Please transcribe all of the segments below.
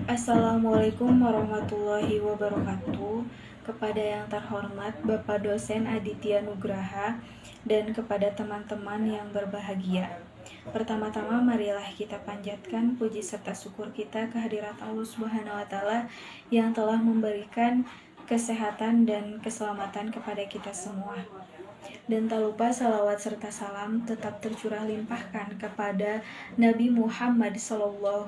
Assalamualaikum warahmatullahi wabarakatuh. Kepada yang terhormat Bapak Dosen Aditya Nugraha dan kepada teman-teman yang berbahagia. Pertama-tama marilah kita panjatkan puji serta syukur kita kehadirat Allah Subhanahu wa taala yang telah memberikan kesehatan dan keselamatan kepada kita semua. Dan tak lupa salawat serta salam tetap tercurah limpahkan kepada Nabi Muhammad SAW.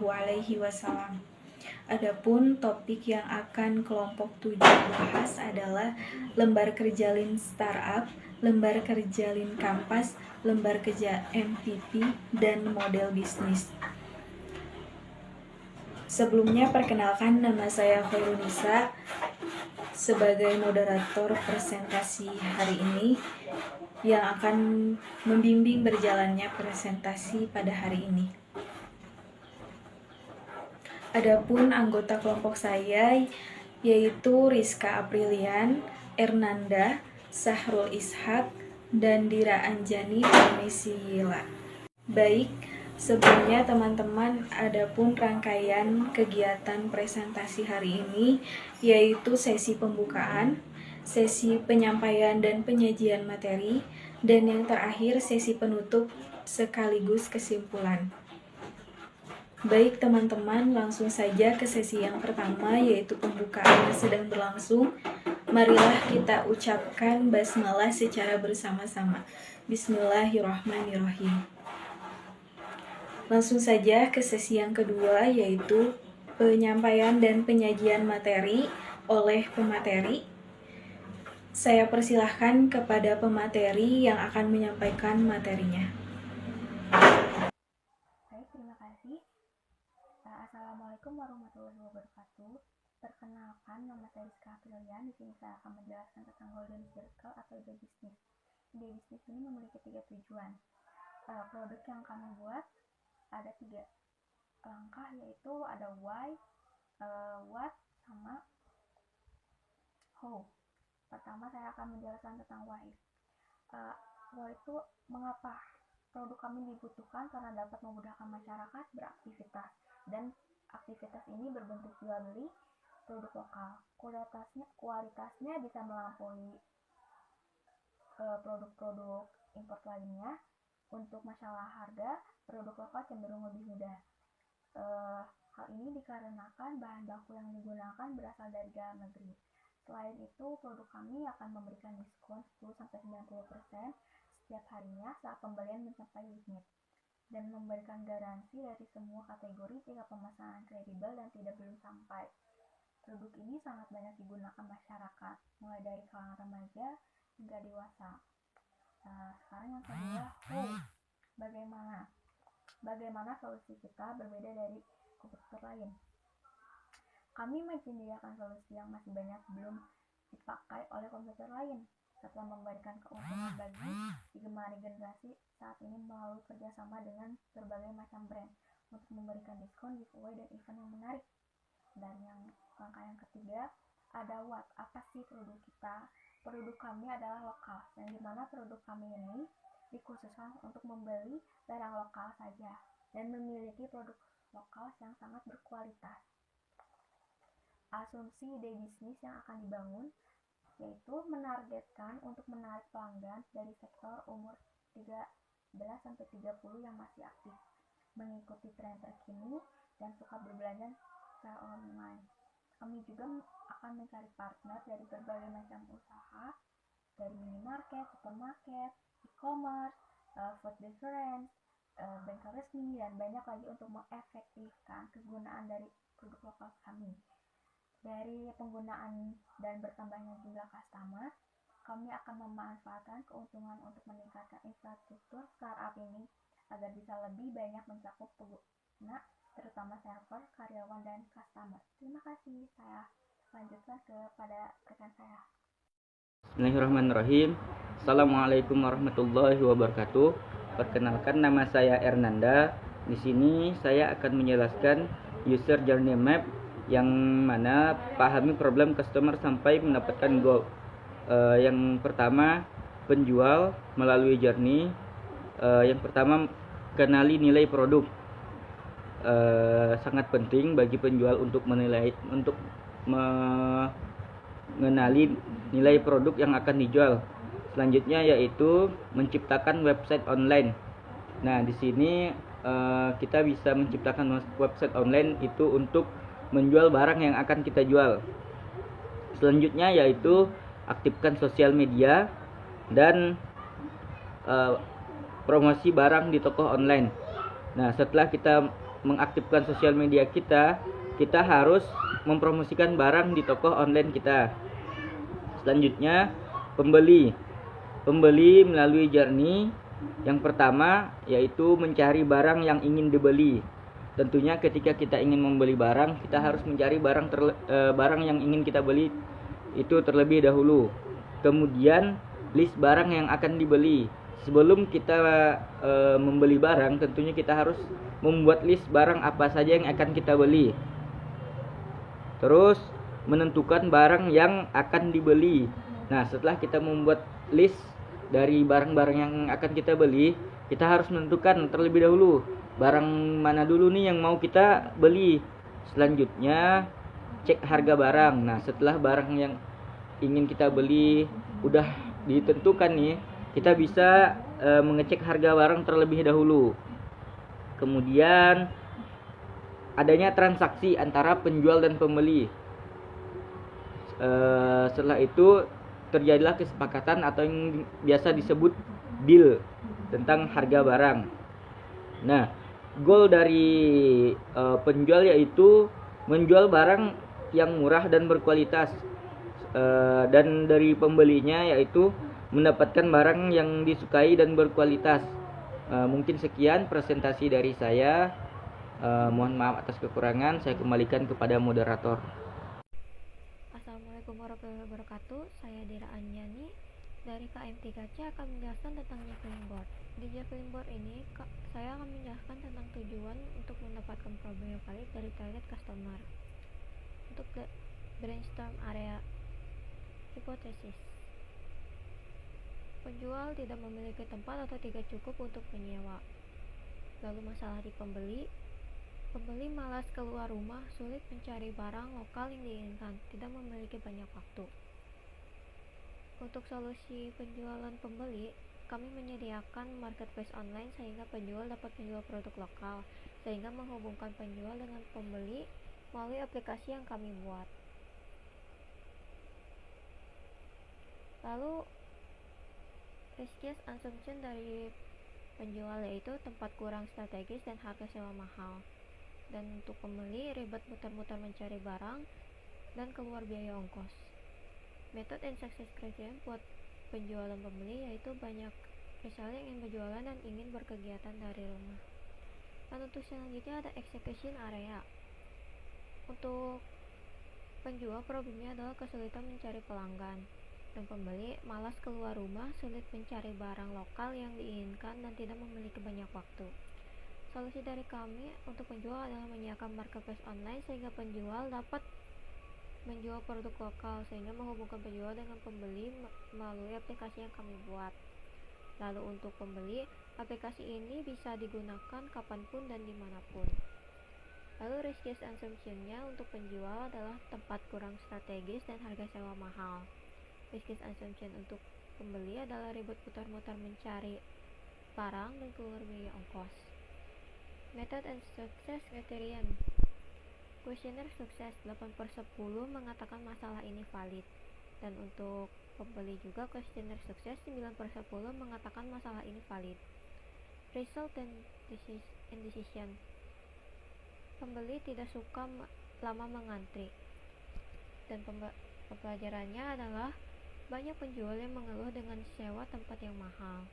Adapun topik yang akan kelompok 7 bahas adalah lembar kerja Lean Startup, lembar kerja Lean Kampas, lembar kerja MVP, dan model bisnis. Sebelumnya perkenalkan, nama saya Khairunisa sebagai moderator presentasi hari ini yang akan membimbing berjalannya presentasi pada hari ini. Adapun anggota kelompok saya yaitu Rizka Aprilian, Ernanda, Sahrul Ishak, dan Dira Anjani Permisila. Baik, sebelumnya teman-teman, adapun rangkaian kegiatan presentasi hari ini yaitu sesi pembukaan, sesi penyampaian dan penyajian materi, dan yang terakhir sesi penutup sekaligus kesimpulan. Baik teman-teman, langsung saja ke sesi yang pertama yaitu pembukaan yang sedang berlangsung. Marilah kita ucapkan basmalah secara bersama-sama. Bismillahirrahmanirrahim. Langsung saja ke sesi yang kedua yaitu penyampaian dan penyajian materi oleh pemateri. Saya persilahkan kepada pemateri yang akan menyampaikan materinya. Baik, terima kasih. Assalamualaikum warahmatullahi wabarakatuh. Perkenalkan, nama saya Rizka Aprilian. Di sini saya akan menjelaskan tentang Golden Circle atau ide bisnis. Ide bisnis ini memiliki 3 tujuan. Produk yang kami buat ada 3 langkah, yaitu ada why, what, sama how. Pertama saya akan menjelaskan tentang why. Why itu mengapa produk kami dibutuhkan, karena dapat memudahkan masyarakat beraktivitas, dan aktivitas ini berbentuk jual beli produk lokal. Kualitasnya bisa melampaui produk-produk impor lainnya. Untuk masalah harga, produk lokal cenderung lebih mudah. Hal ini dikarenakan bahan baku yang digunakan berasal dari dalam negeri. Selain itu, produk kami akan memberikan diskon 10-90% setiap harinya saat pembelian mencapai limit, dan memberikan garansi dari semua kategori jika pemesanan kredibel dan tidak belum sampai. Produk ini sangat banyak digunakan masyarakat, mulai dari kalangan remaja hingga dewasa. Sekarang yang kedua, bagaimana solusi kita berbeda dari kompetitor lain. Kami menyediakan solusi yang masih banyak belum dipakai oleh kompetitor lain, setelah memberikan keuntungan bagi digemari generasi saat ini melalui kerjasama dengan berbagai macam brand untuk memberikan diskon, giveaway, dan event yang menarik. Dan yang langkah yang ketiga ada what. Apa sih produk kita? Produk kami adalah lokal, yang dimana produk kami ini dikhususkan untuk membeli barang lokal saja dan memiliki produk lokal yang sangat berkualitas. Asumsi ide bisnis yang akan dibangun yaitu menargetkan untuk menarik pelanggan dari sektor umur 13-30 yang masih aktif, mengikuti tren terkini, dan suka berbelanja secara online. Kami juga akan mencari partner dari berbagai macam usaha, dari minimarket, supermarket, e-commerce, food beverage, bengkel resmi, dan banyak lagi untuk mengefektifkan kegunaan dari produk lokal kami. Dari penggunaan dan bertambahnya jumlah customer, kami akan memanfaatkan keuntungan untuk meningkatkan infrastruktur startup ini agar bisa lebih banyak mencakup pengguna, terutama server, karyawan, dan customer. Terima kasih. Saya lanjutkan kepada rekan saya. Bismillahirrahmanirrahim. Assalamualaikum warahmatullahi wabarakatuh. Perkenalkan, nama saya Ernanda. Di sini saya akan menjelaskan user journey map, yang mana pahami problem customer sampai mendapatkan goal. Yang pertama, penjual melalui journey. Yang pertama, kenali nilai produk. sangat penting bagi penjual untuk mengenali nilai produk yang akan dijual. Selanjutnya yaitu menciptakan website online. Nah, di sini kita bisa menciptakan website online itu untuk menjual barang yang akan kita jual. Selanjutnya yaitu aktifkan sosial media dan promosi barang di toko online. Nah, setelah kita mengaktifkan sosial media kita harus mempromosikan barang di toko online kita. Selanjutnya, pembeli melalui journey. Yang pertama yaitu mencari barang yang ingin dibeli. Tentunya ketika kita ingin membeli barang, kita harus mencari barang yang ingin kita beli itu terlebih dahulu. Kemudian list barang yang akan dibeli. Sebelum kita membeli barang, tentunya kita harus membuat list barang apa saja yang akan kita beli. Terus menentukan barang yang akan dibeli. Nah, setelah kita membuat list dari barang-barang yang akan kita beli, kita harus menentukan terlebih dahulu barang mana dulu nih yang mau kita beli. Selanjutnya cek harga barang. Nah, setelah barang yang ingin kita beli udah ditentukan nih, kita bisa mengecek harga barang terlebih dahulu. Kemudian adanya transaksi antara penjual dan pembeli. Setelah itu terjadilah kesepakatan atau yang biasa disebut deal tentang harga barang. Nah, goal dari penjual yaitu menjual barang yang murah dan berkualitas, dan dari pembelinya yaitu mendapatkan barang yang disukai dan berkualitas. Mungkin sekian presentasi dari saya. Mohon maaf atas kekurangan. Saya kembalikan kepada moderator. Assalamualaikum warahmatullahi wabarakatuh. Saya Dira Anjani dari KM3C akan menjelaskan tentang Javelin Board. Di Javelin Board ini saya akan menjelaskan tentang tujuan untuk mendapatkan problem yang valid dari target customer. Untuk brainstorm area hipotesis, penjual tidak memiliki tempat atau tidak cukup untuk menyewa. Lalu masalah di pembeli malas keluar rumah, sulit mencari barang lokal yang diinginkan, tidak memiliki banyak waktu. Untuk solusi penjualan pembeli, kami menyediakan marketplace online sehingga penjual dapat menjual produk lokal, sehingga menghubungkan penjual dengan pembeli melalui aplikasi yang kami buat. Lalu riskiest assumption dari penjual yaitu tempat kurang strategis dan harga sewa mahal. Dan untuk pembeli, ribet muter-muter mencari barang dan keluar biaya ongkos. Method and success criteria buat penjualan pembeli yaitu banyak reseller yang ingin berjualan dan ingin berkegiatan dari rumah. Dan untuk selanjutnya ada execution area. Untuk penjual, problemnya adalah kesulitan mencari pelanggan, dan pembeli malas keluar rumah, sulit mencari barang lokal yang diinginkan dan tidak memiliki banyak waktu. Solusi dari kami untuk penjual adalah menyiapkan marketplace online sehingga penjual dapat menjual produk lokal, sehingga menghubungkan penjual dengan pembeli melalui aplikasi yang kami buat. Lalu untuk pembeli, aplikasi ini bisa digunakan kapanpun dan dimanapun. Lalu riskiest assumption-nya untuk penjual adalah tempat kurang strategis dan harga sewa mahal. Riskiest assumption untuk pembeli adalah ribet putar-mutar mencari barang dan keluar biaya ongkos. Method and success criterion. Kuesioner sukses 8/10 mengatakan masalah ini valid, dan untuk pembeli juga kuesioner sukses 9/10 mengatakan masalah ini valid. Result and decision. Pembeli tidak suka lama mengantri, dan pembelajarannya adalah banyak penjual yang mengeluh dengan sewa tempat yang mahal.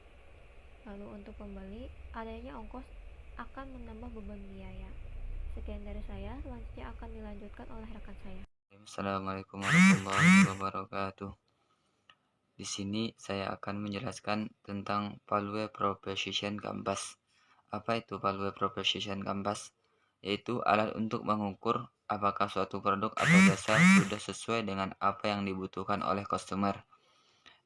Lalu untuk pembeli, adanya ongkos akan menambah beban biaya. Sekian dari saya, selanjutnya akan dilanjutkan oleh rekan saya. Assalamualaikum warahmatullahi wabarakatuh. Di sini saya akan menjelaskan tentang Value Proposition Compass. Apa itu Value Proposition Compass? Yaitu alat untuk mengukur apakah suatu produk atau jasa sudah sesuai dengan apa yang dibutuhkan oleh customer.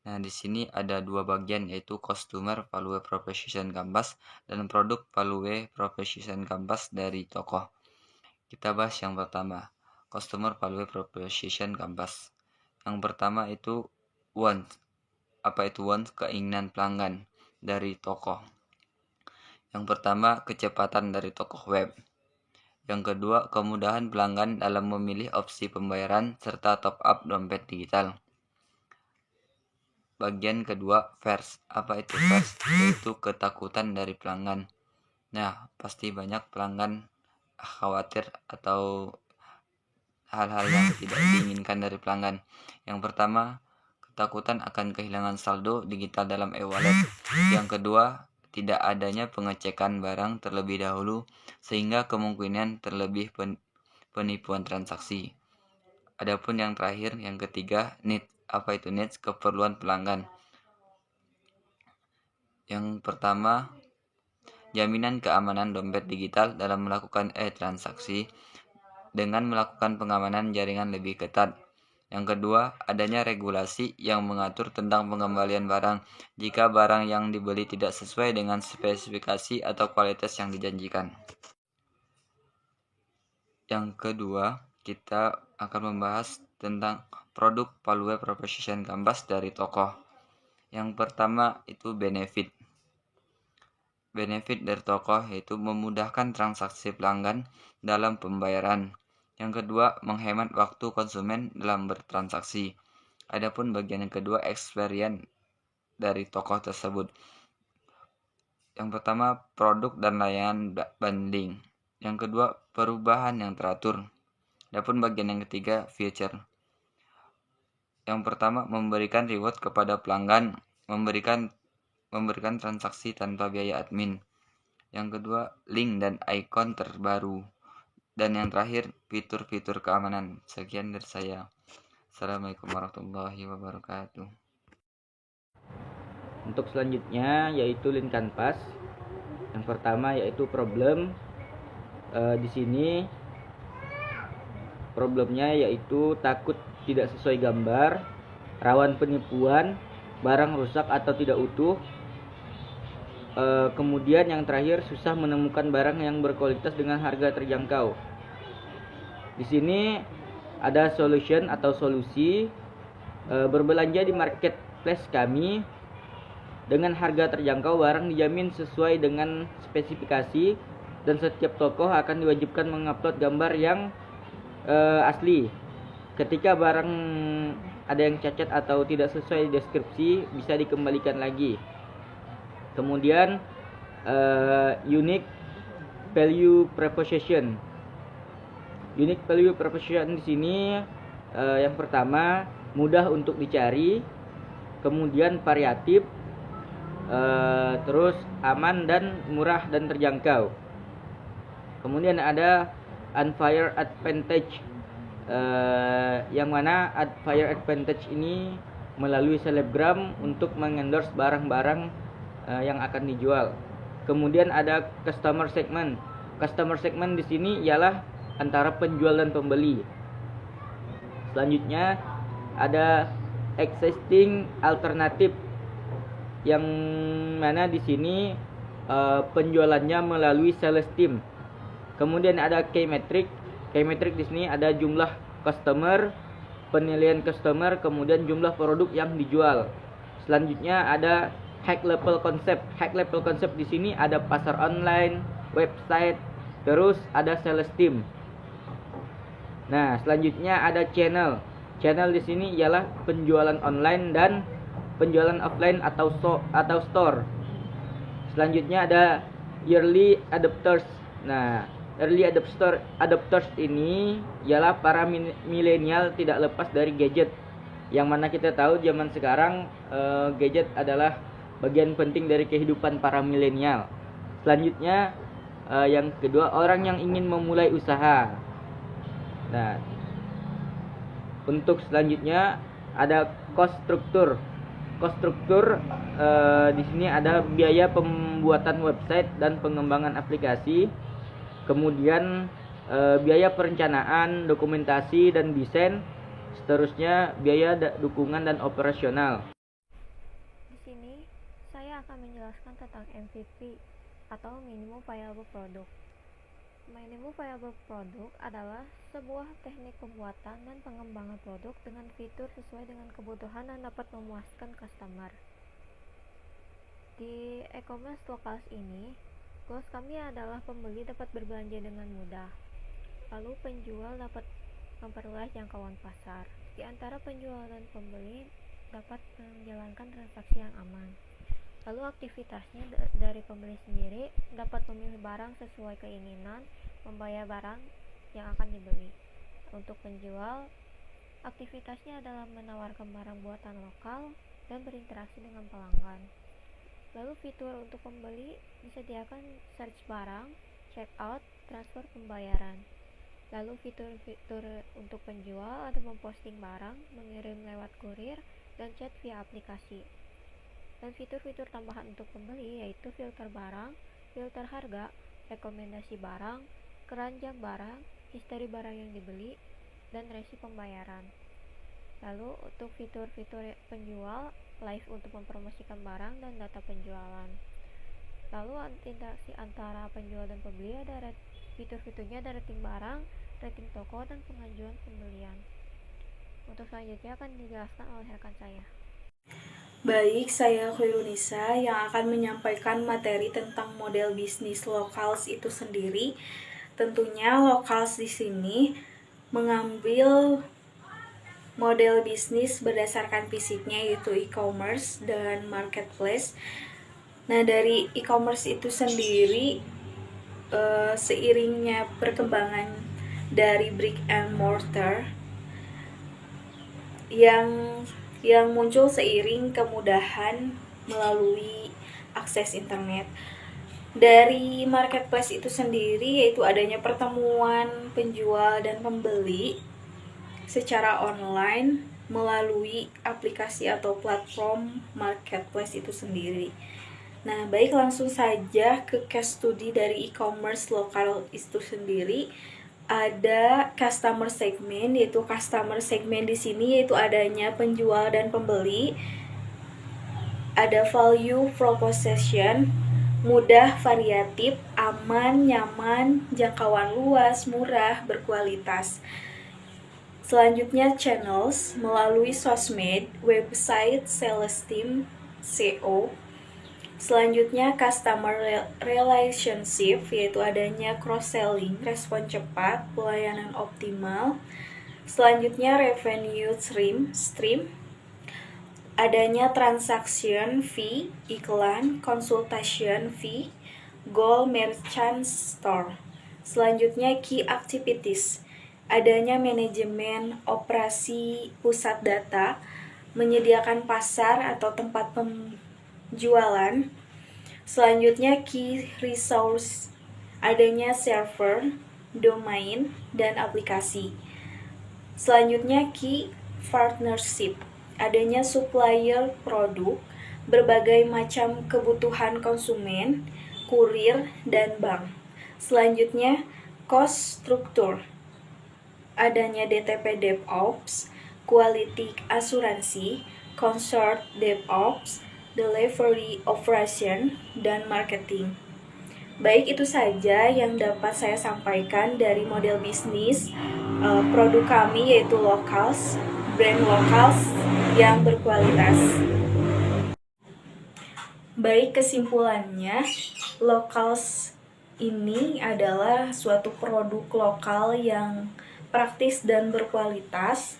Nah, di sini ada dua bagian, yaitu Customer Value Proposition Canvas dan Product Value Proposition Canvas dari tokoh. Kita bahas yang pertama, Customer Value Proposition Canvas. Yang pertama itu wants. Apa itu wants? Keinginan pelanggan dari tokoh. Yang pertama, kecepatan dari tokoh web. Yang kedua, kemudahan pelanggan dalam memilih opsi pembayaran serta top up dompet digital. Bagian kedua, fears. Apa itu fears? Yaitu ketakutan dari pelanggan. Nah, pasti banyak pelanggan khawatir atau hal-hal yang tidak diinginkan dari pelanggan. Yang pertama, ketakutan akan kehilangan saldo digital dalam e-wallet. Yang kedua, tidak adanya pengecekan barang terlebih dahulu sehingga kemungkinan terlebih penipuan transaksi. Adapun yang terakhir, yang ketiga, needs. Apa itu needs? Keperluan pelanggan. Yang pertama, jaminan keamanan dompet digital dalam melakukan e-transaksi dengan melakukan pengamanan jaringan lebih ketat. Yang kedua, adanya regulasi yang mengatur tentang pengembalian barang jika barang yang dibeli tidak sesuai dengan spesifikasi atau kualitas yang dijanjikan. Yang kedua, kita akan membahas tentang produk Value Proposition Canvas dari tokoh. Yang pertama itu benefit. Benefit dari tokoh yaitu memudahkan transaksi pelanggan dalam pembayaran. Yang kedua, menghemat waktu konsumen dalam bertransaksi. Adapun bagian yang kedua, experience dari tokoh tersebut. Yang pertama, produk dan layanan bundling. Yang kedua, perubahan yang teratur. Adapun bagian yang ketiga, feature. Yang pertama, memberikan reward kepada pelanggan, memberikan transaksi tanpa biaya admin. Yang kedua, link dan ikon terbaru. Dan yang terakhir, fitur-fitur keamanan. Sekian dari saya. Assalamualaikum warahmatullahi wabarakatuh. Untuk selanjutnya yaitu link canvas. Yang pertama yaitu problem. Di sini problemnya yaitu takut tidak sesuai gambar, rawan penipuan, barang rusak atau tidak utuh. Kemudian yang terakhir, susah menemukan barang yang berkualitas dengan harga terjangkau. Di sini ada solution atau solusi. Berbelanja di marketplace kami dengan harga terjangkau, barang dijamin sesuai dengan spesifikasi dan setiap toko akan diwajibkan mengupload gambar yang asli. Ketika barang ada yang cacat atau tidak sesuai deskripsi, bisa dikembalikan lagi. Kemudian unique value proposition. Unique value proposition di sini yang pertama mudah untuk dicari, kemudian variatif, terus aman dan murah dan terjangkau. Kemudian ada unfair advantage, yang mana unfair advantage ini melalui selebgram untuk mengendorse barang-barang yang akan dijual. Kemudian ada customer segment. Customer segment di sini ialah antara penjual dan pembeli. Selanjutnya ada existing alternative, yang mana di sini penjualannya melalui sales team. Kemudian ada key metric. Key metric di sini ada jumlah customer, penilaian customer, kemudian jumlah produk yang dijual. Selanjutnya ada high level concept. High level concept di sini ada pasar online, website, terus ada sales team. Nah, selanjutnya ada channel. Channel di sini ialah penjualan online dan penjualan offline atau store. Selanjutnya ada early adopters. Nah, early adopters ini ialah para milenial tidak lepas dari gadget. Yang mana kita tahu zaman sekarang gadget adalah bagian penting dari kehidupan para milenial. Selanjutnya yang kedua, orang yang ingin memulai usaha. Nah, untuk selanjutnya ada cost structure. Cost structure di sini ada biaya pembuatan website dan pengembangan aplikasi. Kemudian biaya perencanaan, dokumentasi dan desain. Seterusnya biaya dukungan dan operasional. menjelaskan tentang MVP atau Minimum Viable Product. Minimum Viable Product adalah sebuah teknik pembuatan dan pengembangan produk dengan fitur sesuai dengan kebutuhan dan dapat memuaskan customer. Di e-commerce Locals ini, goals kami adalah pembeli dapat berbelanja dengan mudah, lalu penjual dapat memperluas jangkauan pasar. Di antara penjual dan pembeli dapat menjalankan transaksi yang aman. Lalu aktivitasnya dari pembeli sendiri dapat memilih barang sesuai keinginan, membayar barang yang akan dibeli. Untuk penjual, aktivitasnya adalah menawarkan barang buatan lokal dan berinteraksi dengan pelanggan. Lalu fitur untuk pembeli disediakan search barang, check out, transfer pembayaran. Lalu fitur-fitur untuk penjual ada memposting barang, mengirim lewat kurir, dan chat via aplikasi. Dan fitur-fitur tambahan untuk pembeli yaitu filter barang, filter harga, rekomendasi barang, keranjang barang, history barang yang dibeli, dan resi pembayaran. Lalu untuk fitur-fitur penjual, live untuk mempromosikan barang dan data penjualan. Lalu interaksi antara penjual dan pembeli ada fitur-fiturnya ada rating barang, rating toko, dan pengajuan pembelian. Untuk selanjutnya akan dijelaskan oleh rekan saya. Baik, saya Khairunisa yang akan menyampaikan materi tentang model bisnis Locals itu sendiri. Tentunya Locals di sini mengambil model bisnis berdasarkan fisiknya yaitu e-commerce dan marketplace. Nah, dari e-commerce itu sendiri seiringnya perkembangan dari brick and mortar yang muncul seiring kemudahan melalui akses internet. Dari marketplace itu sendiri yaitu adanya pertemuan penjual dan pembeli secara online melalui aplikasi atau platform marketplace itu sendiri. Nah, baik langsung saja ke case study dari e-commerce lokal itu sendiri. Ada customer segment, yaitu customer segment di sini yaitu adanya penjual dan pembeli. Ada value proposition, mudah, variatif, aman, nyaman, jangkauan luas, murah, berkualitas. Selanjutnya channels melalui sosmed, website, sales team, SEO. Selanjutnya customer relationship yaitu adanya cross-selling, respon cepat, pelayanan optimal. Selanjutnya revenue stream adanya transaction fee, iklan, consultation fee, goal merchant store. Selanjutnya key activities adanya manajemen operasi pusat data, menyediakan pasar atau tempat penjualan. Selanjutnya key resource adanya server, domain, dan aplikasi. Selanjutnya key partnership adanya supplier produk, berbagai macam kebutuhan konsumen, kurir, dan bank. Selanjutnya cost structure adanya DTP DevOps, quality asuransi, consort DevOps, delivery operation, dan marketing. Baik, itu saja yang dapat saya sampaikan dari model bisnis produk kami yaitu Locals, brand Locals yang berkualitas. Baik, kesimpulannya, Locals ini adalah suatu produk lokal yang praktis dan berkualitas.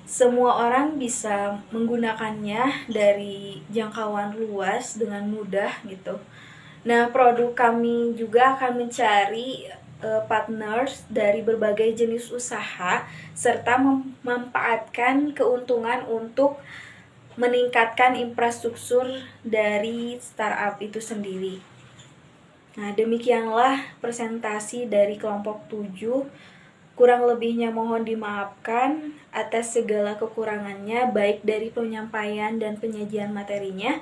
Semua orang bisa menggunakannya dari jangkauan luas dengan mudah gitu. Nah, produk kami juga akan mencari partners dari berbagai jenis usaha serta memanfaatkan keuntungan untuk meningkatkan infrastruktur dari startup itu sendiri. Nah, demikianlah presentasi dari kelompok 7. Kurang lebihnya mohon dimaafkan atas segala kekurangannya baik dari penyampaian dan penyajian materinya.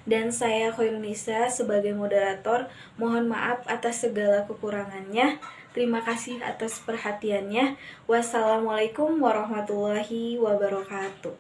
Dan saya Khairunisa sebagai moderator mohon maaf atas segala kekurangannya. Terima kasih atas perhatiannya. Wassalamualaikum warahmatullahi wabarakatuh.